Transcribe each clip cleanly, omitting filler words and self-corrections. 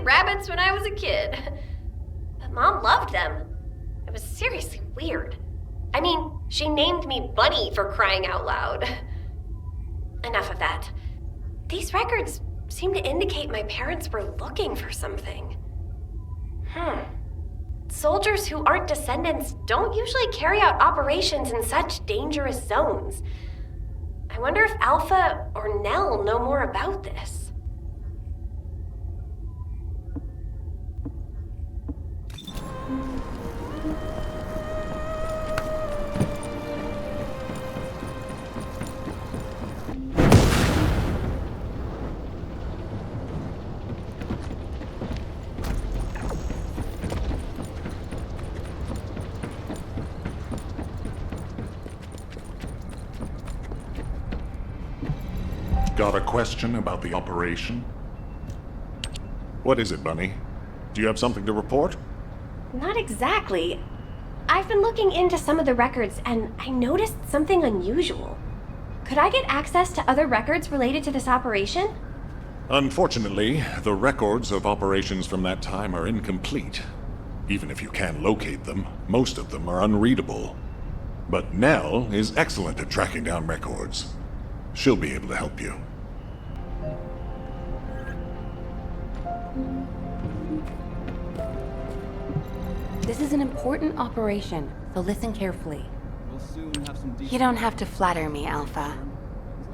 Rabbits when I was a kid. But Mom loved them. It was seriously weird. I mean, she named me Bunny for crying out loud. Enough of that. These records seem to indicate my parents were looking for something. Soldiers who aren't descendants don't usually carry out operations in such dangerous zones. I wonder if Alpha or Nell know more about this. Got a question about the operation? What is it, Bunny? Do you have something to report? Not exactly. I've been looking into some of the records and I noticed something unusual. Could I get access to other records related to this operation? Unfortunately, the records of operations from that time are incomplete. Even if you can locate them, most of them are unreadable. But Nell is excellent at tracking down records. She'll be able to help you. This is an important operation, so listen carefully. You don't have to flatter me, Alpha.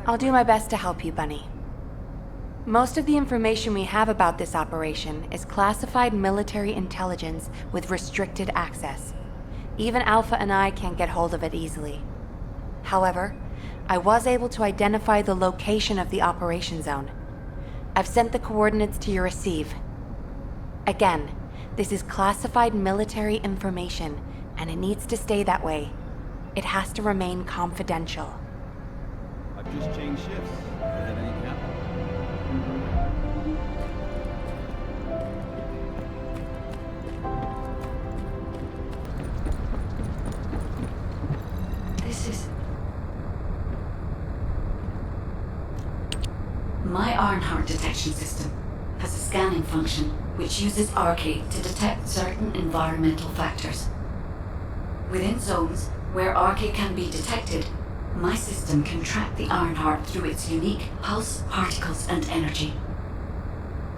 I'll do my best to help you, Bunny. Most of the information we have about this operation is classified military intelligence with restricted access. Even Alpha and I can't get hold of it easily. However, I was able to identify the location of the operation zone. I've sent the coordinates to your receive. Again, this is classified military information, and it needs to stay that way. It has to remain confidential. I've just changed shifts. Do you have any cap? This is... My Ironheart detection system has a scanning function which uses Arcade to detect certain environmental factors. Within zones where Arcade can be detected, my system can track the Ironheart through its unique pulse, particles, and energy.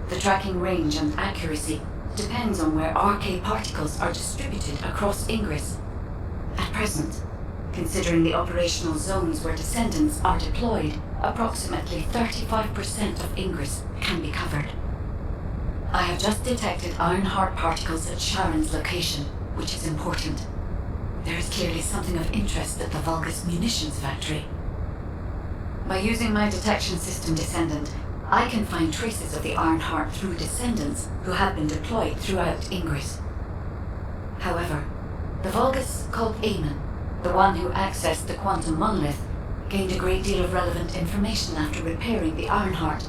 The tracking range and accuracy depends on where Arcade particles are distributed across Ingress. At present, considering the operational zones where Descendants are deployed, approximately 35% of Ingress can be covered. I have just detected Ironheart particles at Sharon's location, which is important. There is clearly something of interest at the Vulgus munitions factory. By using my detection system Descendant, I can find traces of the Ironheart through Descendants who have been deployed throughout Ingress. However, the Vulgus called Eamon, the one who accessed the quantum monolith, gained a great deal of relevant information after repairing the Ironheart.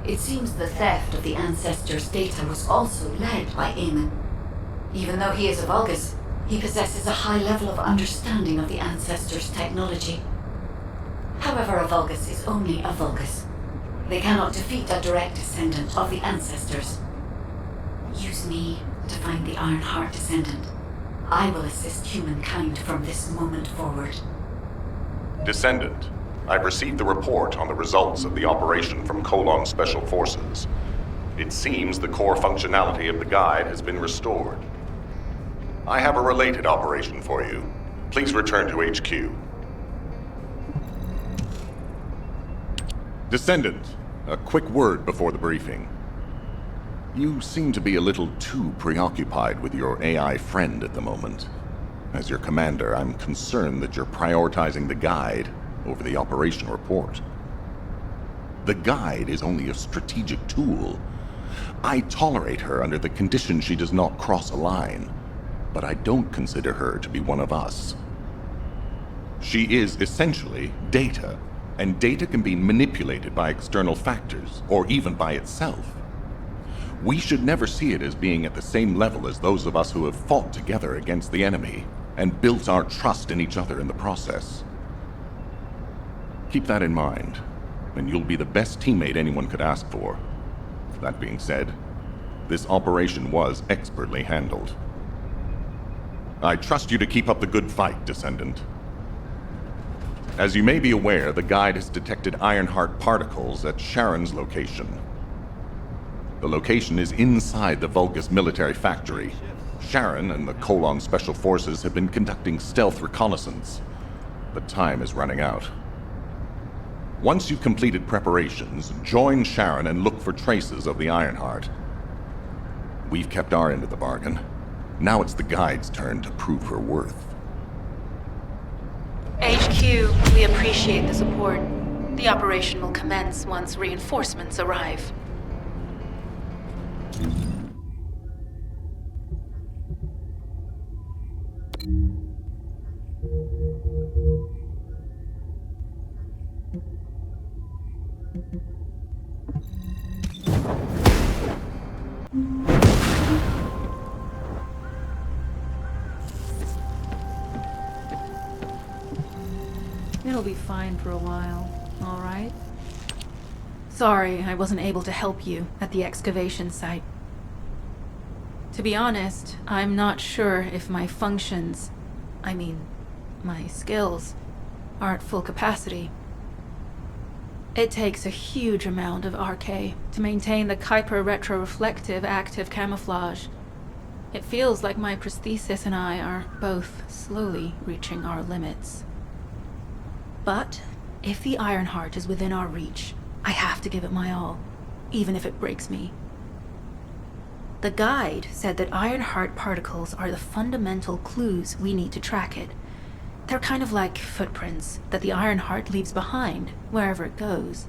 It seems the theft of the Ancestors' data was also led by Eamon. Even though he is a Vulgus, he possesses a high level of understanding of the Ancestors' technology. However, a Vulgus is only a Vulgus. They cannot defeat a direct descendant of the Ancestors. Use me to find the Ironheart descendant. I will assist humankind from this moment forward. Descendant, I've received the report on the results of the operation from Colon Special Forces. It seems the core functionality of the guide has been restored. I have a related operation for you. Please return to HQ. Descendant, a quick word before the briefing. You seem to be a little too preoccupied with your AI friend at the moment. As your commander, I'm concerned that you're prioritizing the guide over the operation report. The guide is only a strategic tool. I tolerate her under the condition she does not cross a line, but I don't consider her to be one of us. She is essentially data, and data can be manipulated by external factors, or even by itself. We should never see it as being at the same level as those of us who have fought together against the enemy, and built our trust in each other in the process. Keep that in mind, and you'll be the best teammate anyone could ask for. That being said, this operation was expertly handled. I trust you to keep up the good fight, Descendant. As you may be aware, the guide has detected Ironheart particles at Sharon's location. The location is inside the Vulgus military factory. Sharon and the Colon Special Forces have been conducting stealth reconnaissance, but time is running out. Once you've completed preparations, join Sharon and look for traces of the Ironheart. We've kept our end of the bargain. Now it's the guide's turn to prove her worth. HQ, we appreciate the support. The operation will commence once reinforcements arrive. It'll be fine for a while, all right? Sorry, I wasn't able to help you at the excavation site. To be honest, I'm not sure if my functions, my skills, are at full capacity. It takes a huge amount of RK to maintain the Kuiper retroreflective active camouflage. It feels like my prosthesis and I are both slowly reaching our limits. But if the Ironheart is within our reach, I have to give it my all, even if it breaks me. The guide said that Ironheart particles are the fundamental clues we need to track it. They're kind of like footprints that the Ironheart leaves behind wherever it goes.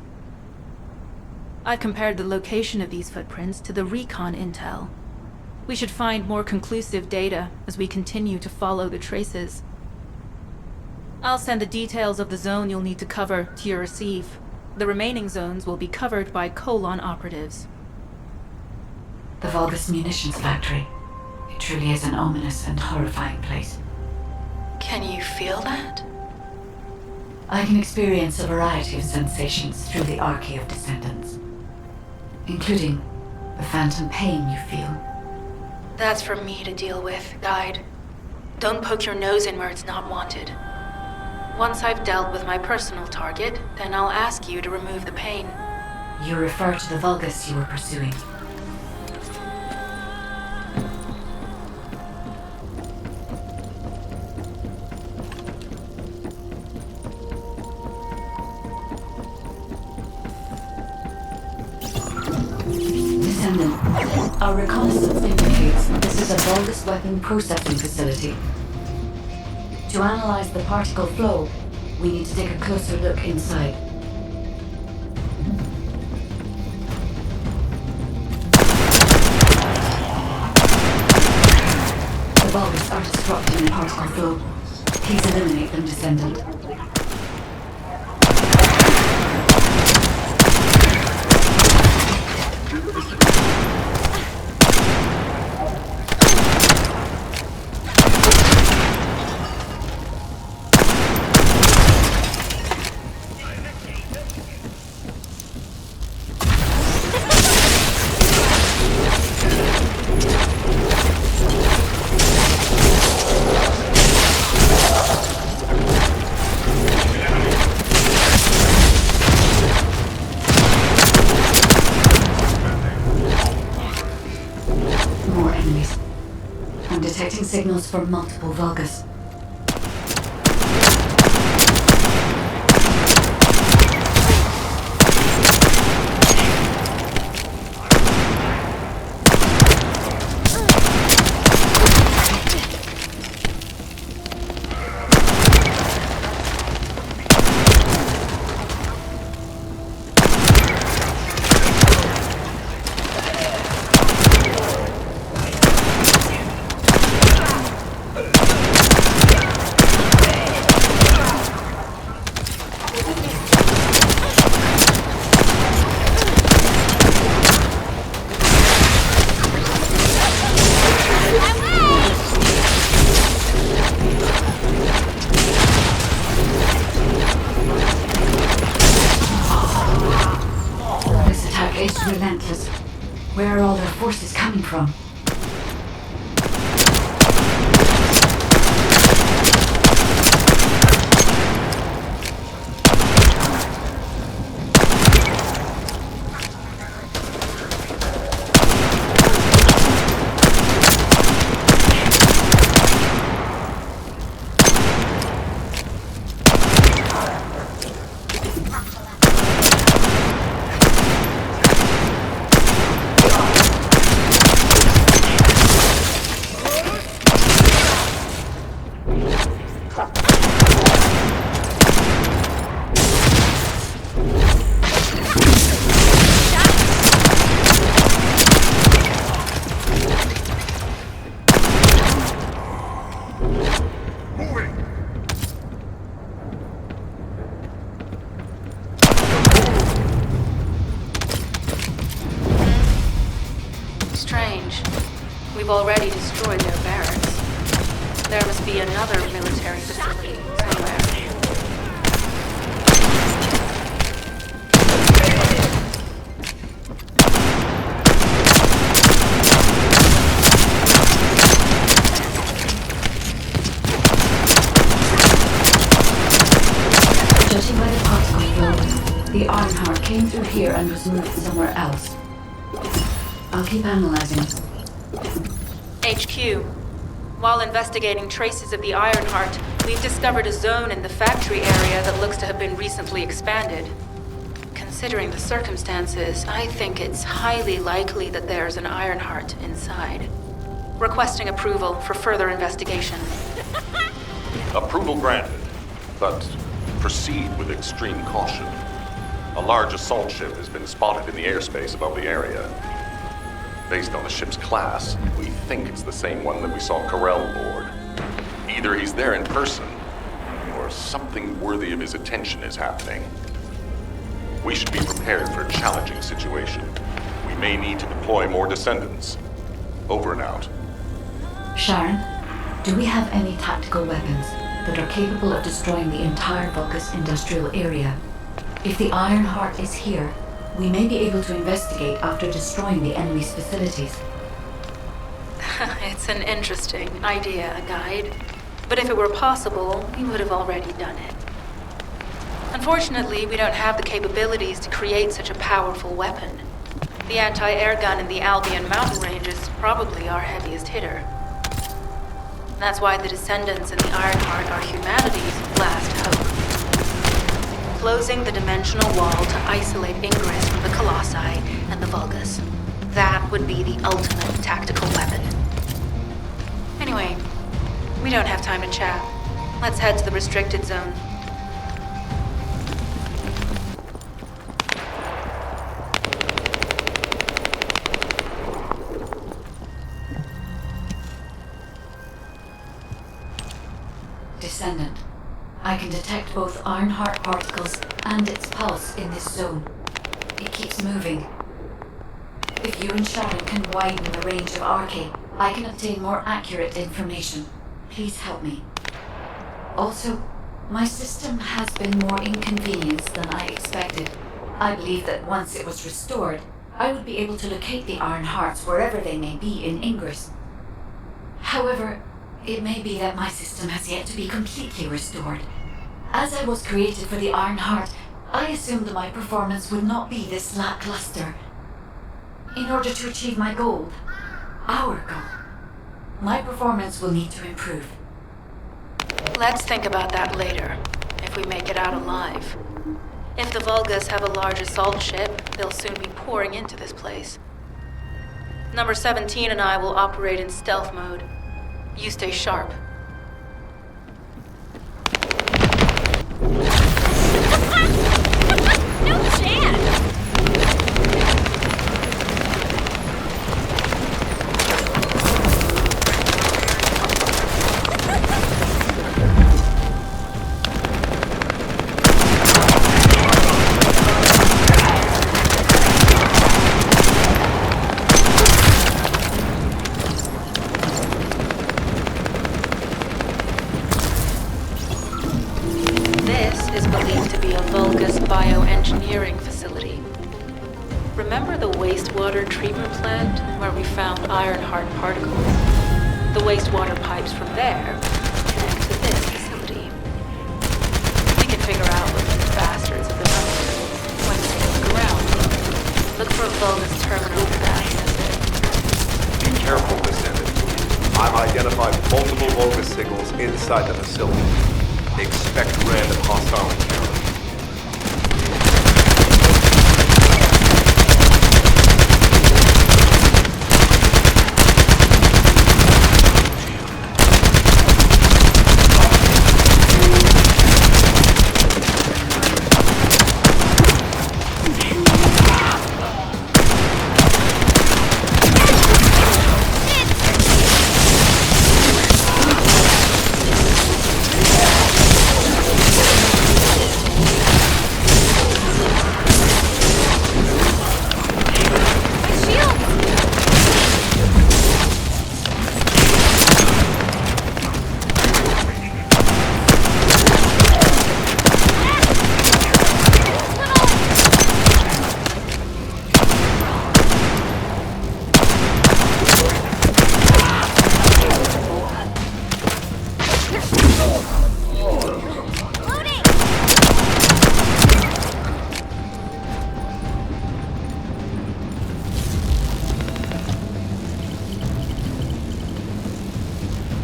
I've compared the location of these footprints to the recon intel. We should find more conclusive data as we continue to follow the traces. I'll send the details of the zone you'll need to cover to your receive. The remaining zones will be covered by Colon operatives. The Vulgus munitions factory. It truly is an ominous and horrifying place. Can you feel that? I can experience a variety of sensations through the archy of Descendants, including the phantom pain you feel. That's for me to deal with, Guide. Don't poke your nose in where it's not wanted. Once I've dealt with my personal target, then I'll ask you to remove the pain. You refer to the Vulgus you were pursuing. Descendant, our reconnaissance indicates this is a Vulgus weapon processing facility. To analyze the particle flow, we need to take a closer look inside. The Vulgus are disrupting the particle flow. Please eliminate them, Descendant. signals from multiple Vulgus. Relentless. Where are all their forces coming from? Strange. We've already destroyed their barracks. There must be another military facility somewhere. Judging by the particle flow, the Ironheart came through here and was moved somewhere else. I'll keep analyzing. HQ. While investigating traces of the Ironheart, we've discovered a zone in the factory area that looks to have been recently expanded. Considering the circumstances, I think it's highly likely that there's an Ironheart inside. Requesting approval for further investigation. Approval granted, but proceed with extreme caution. A large assault ship has been spotted in the airspace above the area. Based on the ship's class, we think it's the same one that we saw Carell aboard. Either he's there in person, or something worthy of his attention is happening. We should be prepared for a challenging situation. We may need to deploy more Descendants. Over and out. Sharon, do we have any tactical weapons that are capable of destroying the entire Vulgus industrial area? If the Ironheart is here, we may be able to investigate after destroying the enemy's facilities. It's an interesting idea, Guide. But if it were possible, we would have already done it. Unfortunately, we don't have the capabilities to create such a powerful weapon. The anti-air gun in the Albion mountain range is probably our heaviest hitter. That's why the Descendants and the Ironheart are humanity's last hope. Closing the dimensional wall to isolate Ingress from the Colossi and the Vulgus. That would be the ultimate tactical weapon. Anyway, we don't have time to chat. Let's head to the restricted zone. Descendant. I can detect both Ironheart particles and its pulse in this zone. It keeps moving. If you and Sharon can widen the range of Arche, I can obtain more accurate information. Please help me. Also, my system has been more inconvenienced than I expected. I believe that once it was restored, I would be able to locate the Ironhearts wherever they may be in Ingress. However, it may be that my system has yet to be completely restored. As I was created for the Ironheart, I assumed my performance would not be this lackluster. In order to achieve my goal, our goal, My performance will need to improve. Let's think about that later, if we make it out alive. If the Vulgas have a large assault ship, they'll soon be pouring into this place. Number 17 and I will operate in stealth mode. You stay sharp. No chance! Bioengineering facility. Remember the wastewater treatment plant where we found iron-hard particles? The wastewater pipes from there connect to this facility. We can figure out what these bastards have been up to when we take a look around. Look for a Vulgus terminal for that method. Be careful, Descendant. I've identified multiple Vulgus signals inside the facility. Expect random hostile encounters.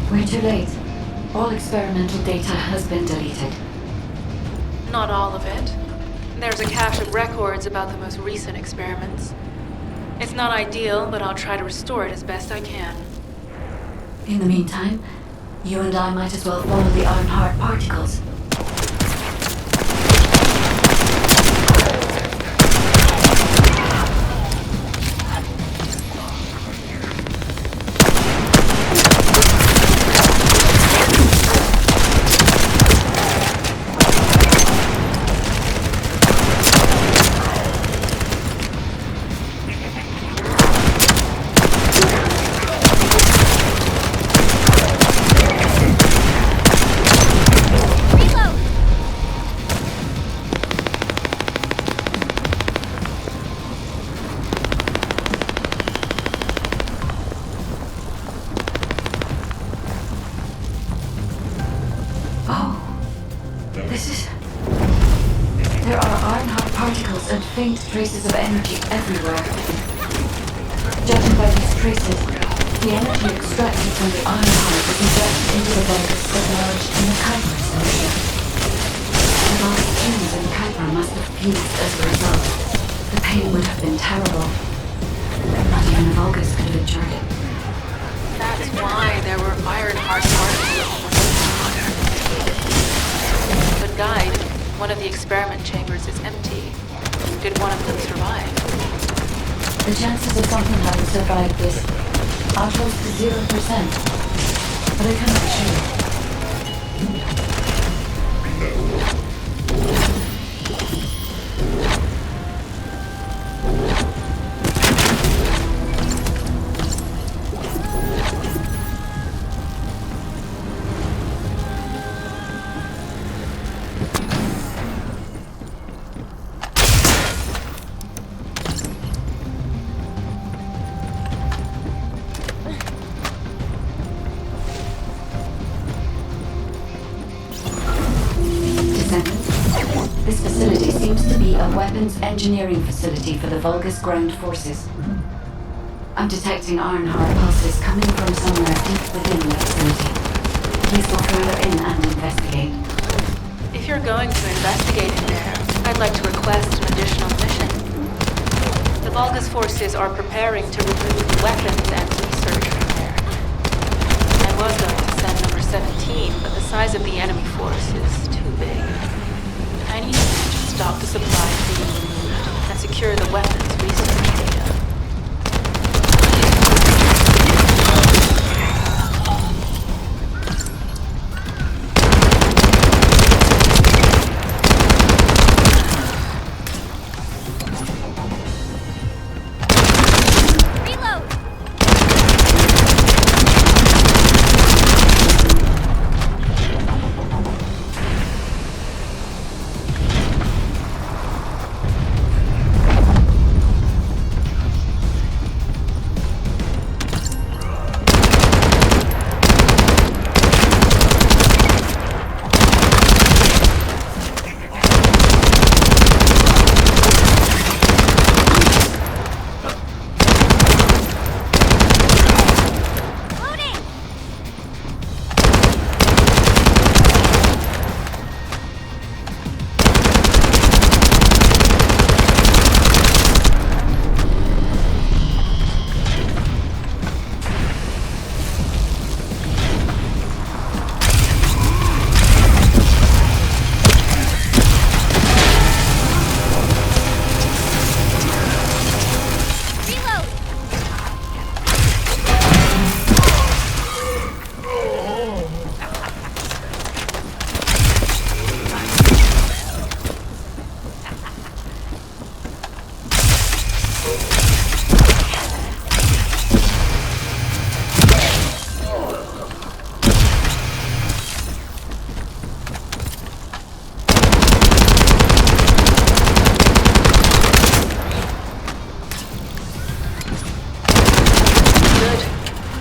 We're too late. All experimental data has been deleted. Not all of it. There's a cache of records about the most recent experiments. It's not ideal, but I'll try to restore it as best I can. In the meantime, you and I might as well follow the iron-hard particles. Faint traces of energy everywhere. Judging by these traces, the energy extracted from the iron was injected into the Vulgus submerged in the Kuiper solution. The last humans in Kuiper must have fused as a result. The pain would have been terrible. Not even the Vulgus could have endured it. That's why there were iron-hard particles. But Guide, one of the experiment chambers is empty. Did one of them survive? The chances of something having survived this are close to 0%, but I cannot assure. This facility seems to be a weapons engineering facility for the Vulgus ground forces. I'm detecting iron-heart pulses coming from somewhere deep within the facility. Please go further in and investigate. If you're going to investigate in there, I'd like to request an additional mission. The Volga's forces are preparing to remove weapons and research from there. I was going to send number 17, but the size of the enemy force is too big. I need you to stop the supplies being removed and secure the weapons research data.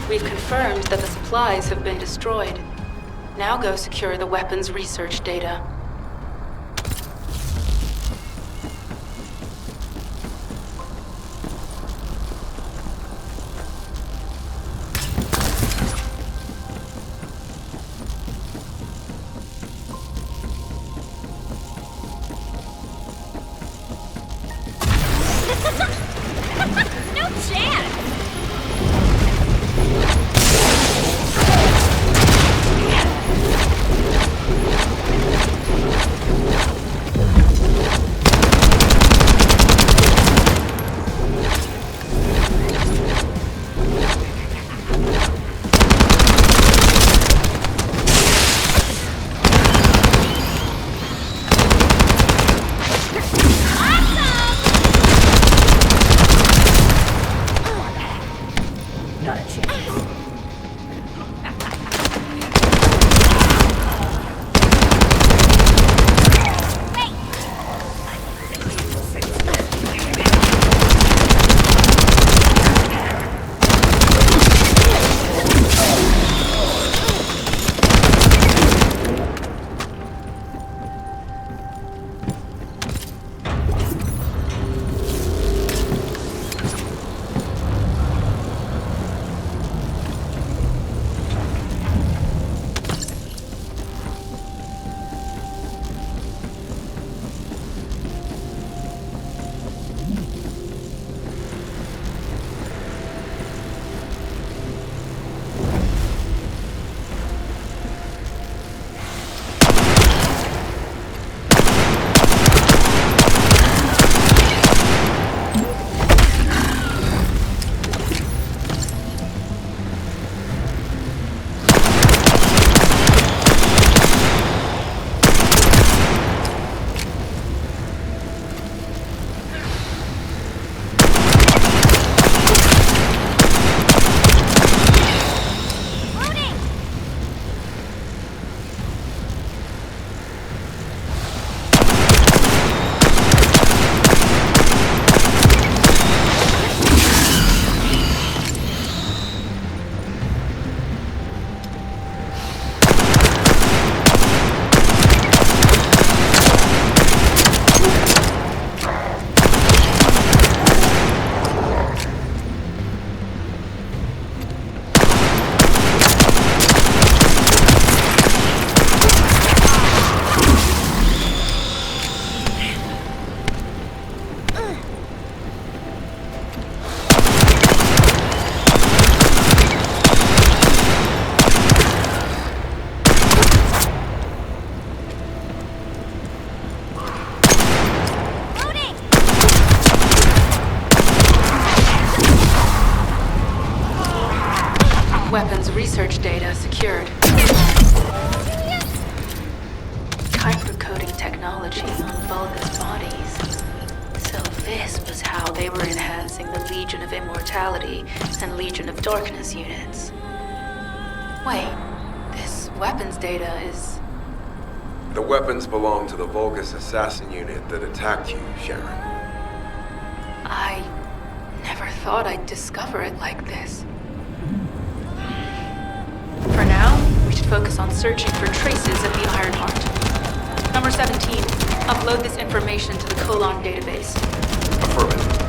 We've confirmed that the supplies have been destroyed. Now go secure the weapons research data. No chance! Weapons research data secured. Hypercoding technology on Vulgus bodies. So this was how they were enhancing the Legion of Immortality and Legion of Darkness units. Wait, this weapons data is... The weapons belong to the Vulgus assassin unit that attacked you, Sharon. I never thought I'd discover it like this. For now, we should focus on searching for traces of the Ironheart. Number 17, upload this information to the Colon database. Affirmative.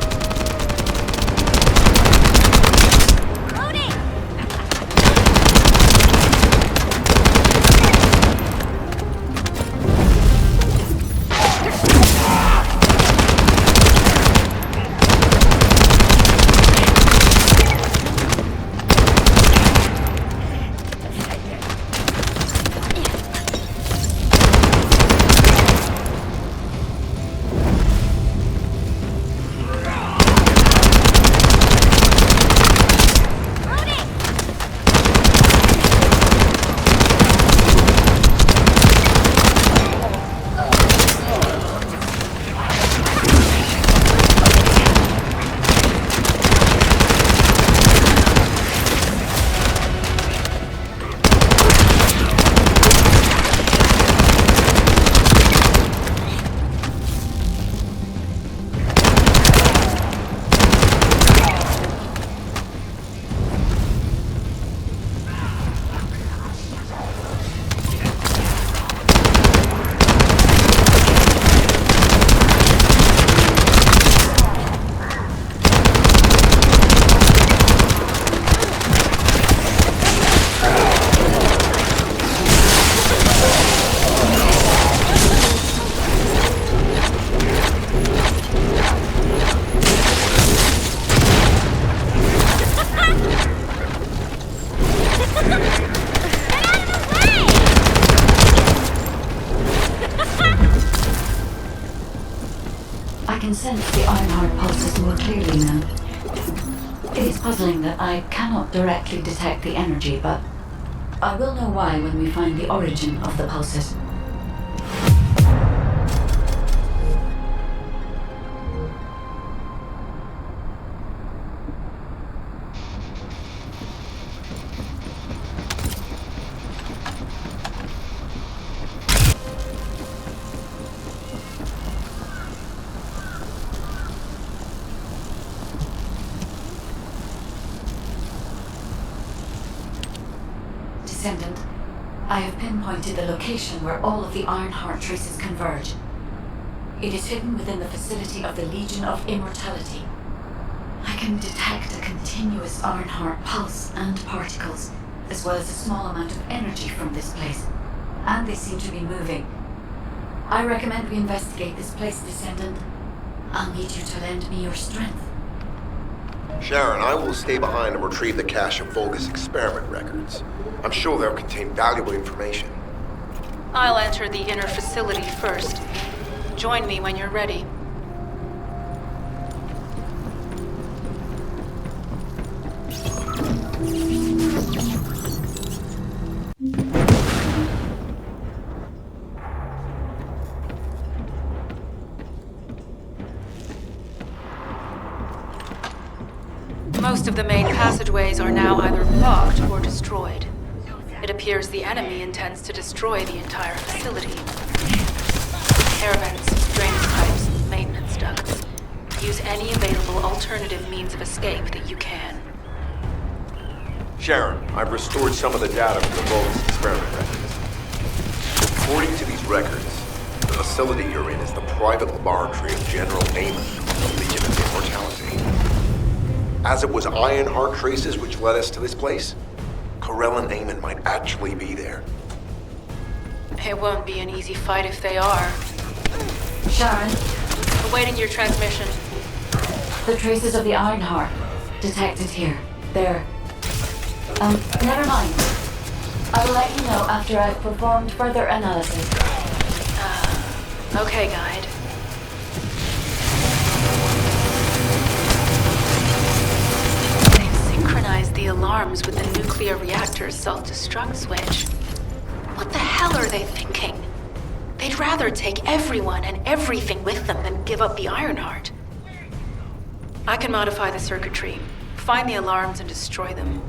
I can sense the Ironheart pulses more clearly now. It is puzzling that I cannot directly detect the energy, but I will know why when we find the origin of the pulses. Descendant, I have pinpointed the location where all of the Ironheart traces converge. It is hidden within the facility of the Legion of Immortality. I can detect a continuous Ironheart pulse and particles, as well as a small amount of energy from this place. And they seem to be moving. I recommend we investigate this place, Descendant. I'll need you to lend me your strength. Sharon, I will stay behind and retrieve the cache of Vulgus experiment records. I'm sure they'll contain valuable information. I'll enter the inner facility first. Join me when you're ready. Most of the main passageways are now either blocked or destroyed. It appears the enemy intends to destroy the entire facility. Air vents, drainage pipes, maintenance ducts. Use any available alternative means of escape that you can. Sharon, I've restored some of the data from the Vulgus experiment records. According to these records, the facility you're in is the private laboratory of General Amon of the Legion of Immortality. As it was Ironheart traces which led us to this place, Corell and Amon might actually be there. It won't be an easy fight if they are. Sharon, Awaiting your transmission. the traces of the Ironheart detected here. They're... never mind. I will let you know after I've performed further analysis. Okay, Guide. They've synchronized the alarm alarms with the nuclear reactor's self-destruct switch. What the hell are they thinking? They'd rather take everyone and everything with them than give up the Ironheart. I can modify the circuitry, find the alarms and destroy them.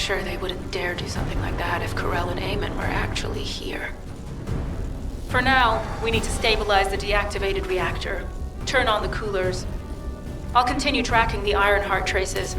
sure they wouldn't dare do something like that if Corell and Eamon were actually here. For now, we need to stabilize the deactivated reactor, turn on the coolers. I'll continue tracking the Ironheart traces.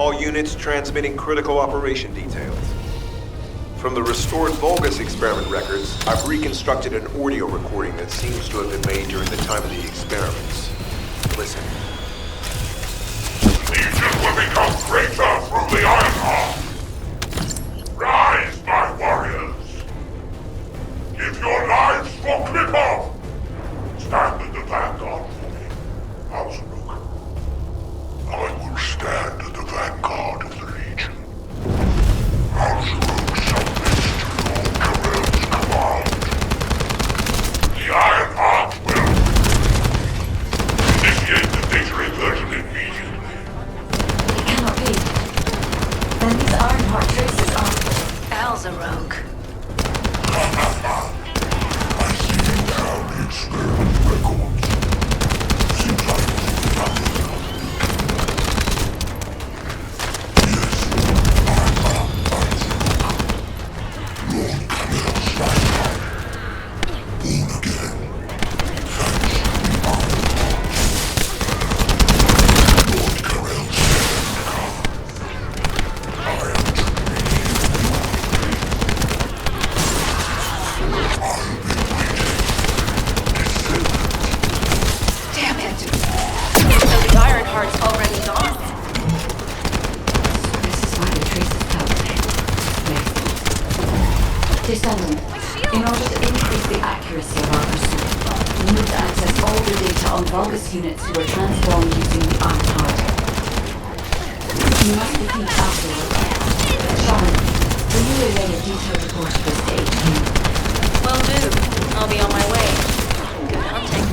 All units transmitting critical operation details. From the restored Vulgus experiment records, I've reconstructed an audio recording that seems to have been made during the time of the experiments. Listen. Legion will become greater through the Ironheart. Rise, my warriors. Give your lives for Completo. Stand in the vanguard for me, Hausrook. I will stand at the vanguard of the Legion. Hausrook submits to Lord Karel's command. The Ironheart will initiate the data inversion immediately. It cannot be. Then these Ironheart traces are... Alzarogue. I see you have the experiment records. Seems like nothing. Yes, I'm Lord Karel's lifetime. Born again. Thanks to the Ironheart. Lord Karel's second car. I am Damn it! So the Ironheart's already gone? This is why the traces palpitate. Descendant, in order to increase the accuracy of our pursuit, we need to access all the data on Vulgus units who were transformed using the Ironheart. You must defeat Alpha. Shaman, will you relay a detailed report of this to HQ? Will do. I'll be on my way. Good hunting.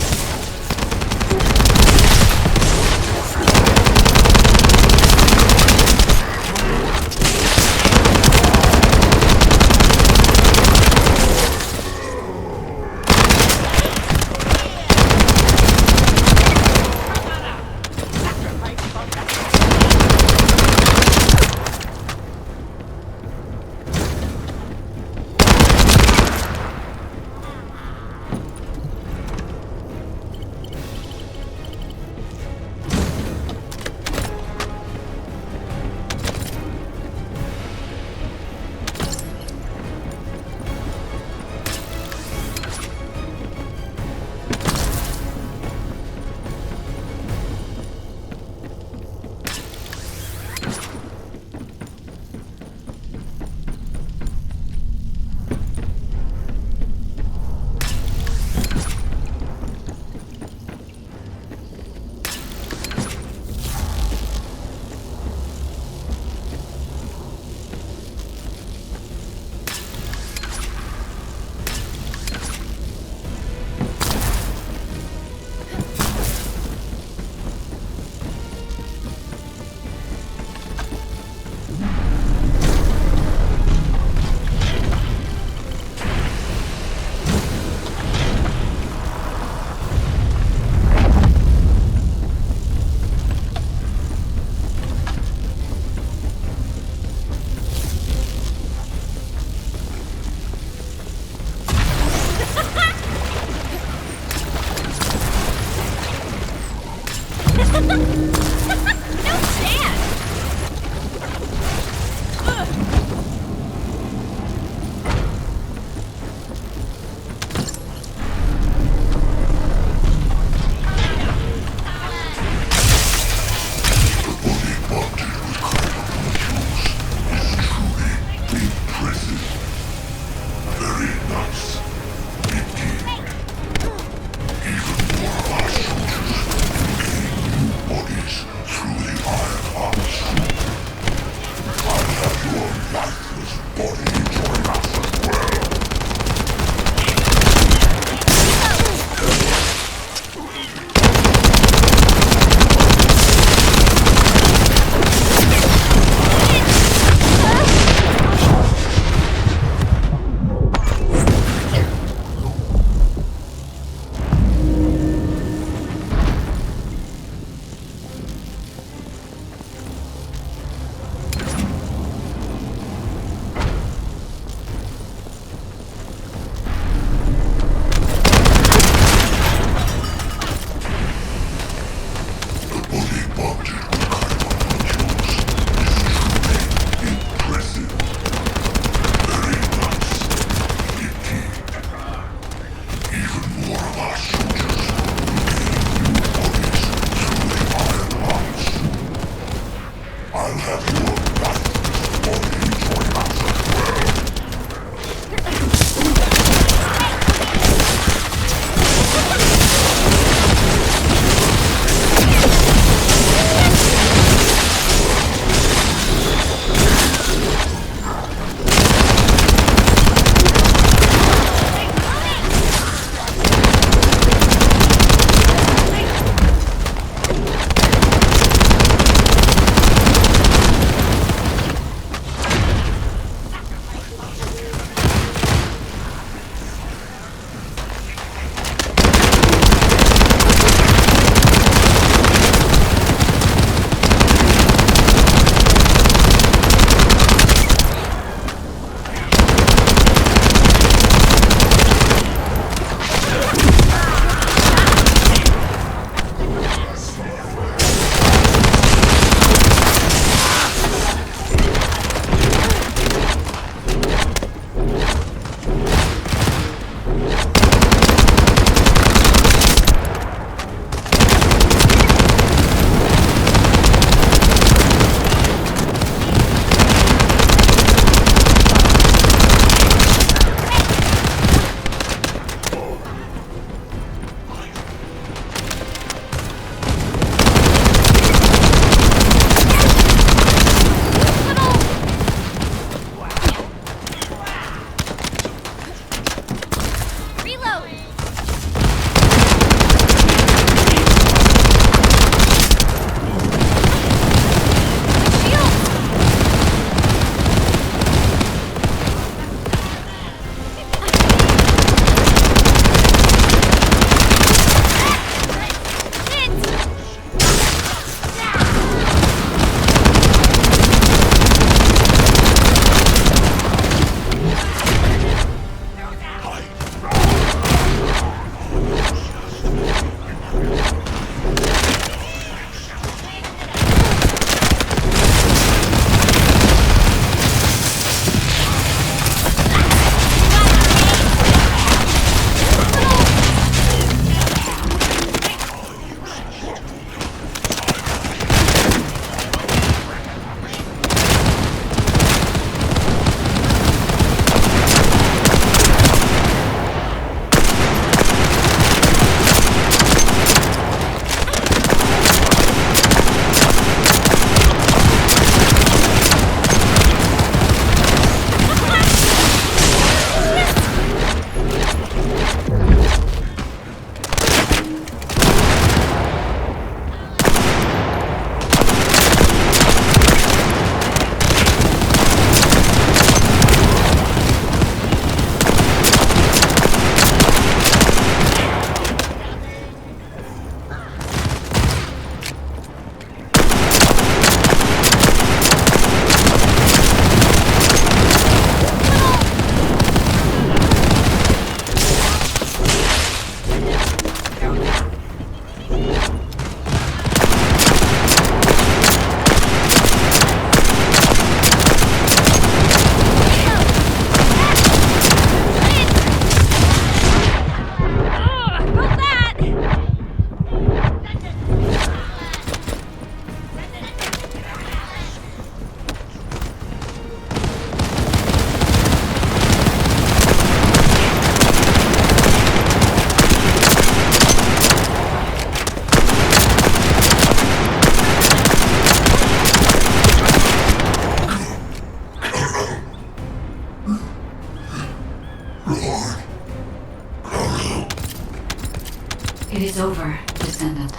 It is over, Descendant.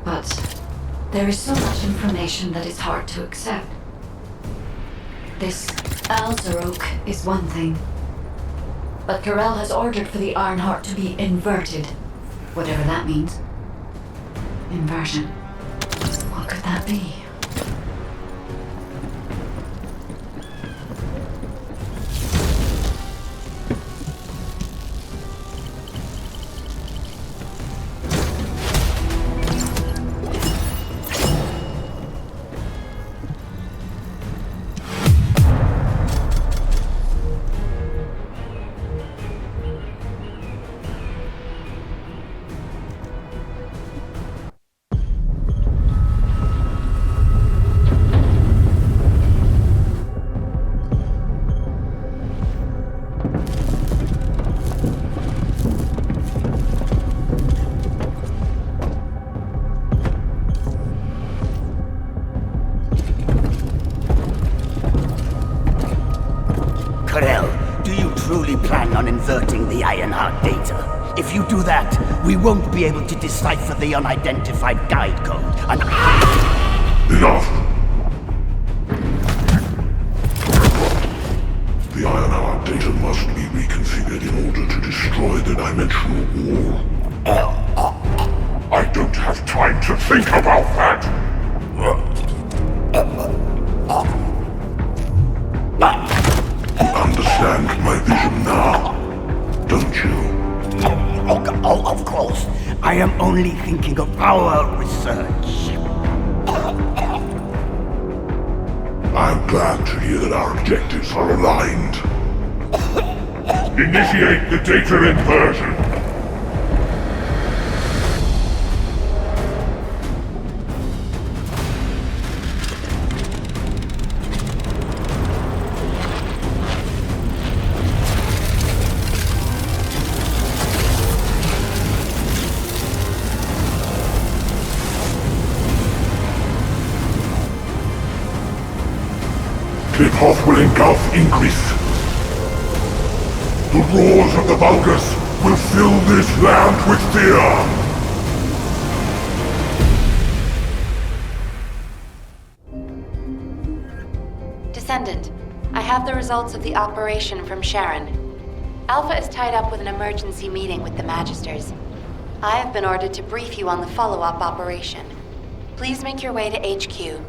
But there is so much information that is hard to accept. This Alzarok is one thing. But Karel has ordered for the Ironheart to be inverted. Whatever that means. Inversion. What could that be? Inverting the Ironheart data. If you do that, we won't be able to decipher the unidentified guide code. And Enough! The Ironheart data must be reconfigured in order to destroy the dimensional wall. I don't have time to think about that! You understand my vision now, don't you? Oh, of course. I am only thinking of our research. I'm glad to hear that our objectives are aligned. Initiate the data inversion. Kickoff will engulf Ingress. The roars of the Vulgus will fill this land with fear! Descendant, I have the results of the operation from Sharon. Alpha is tied up with an emergency meeting with the Magisters. I have been ordered to brief you on the follow-up operation. Please make your way to HQ.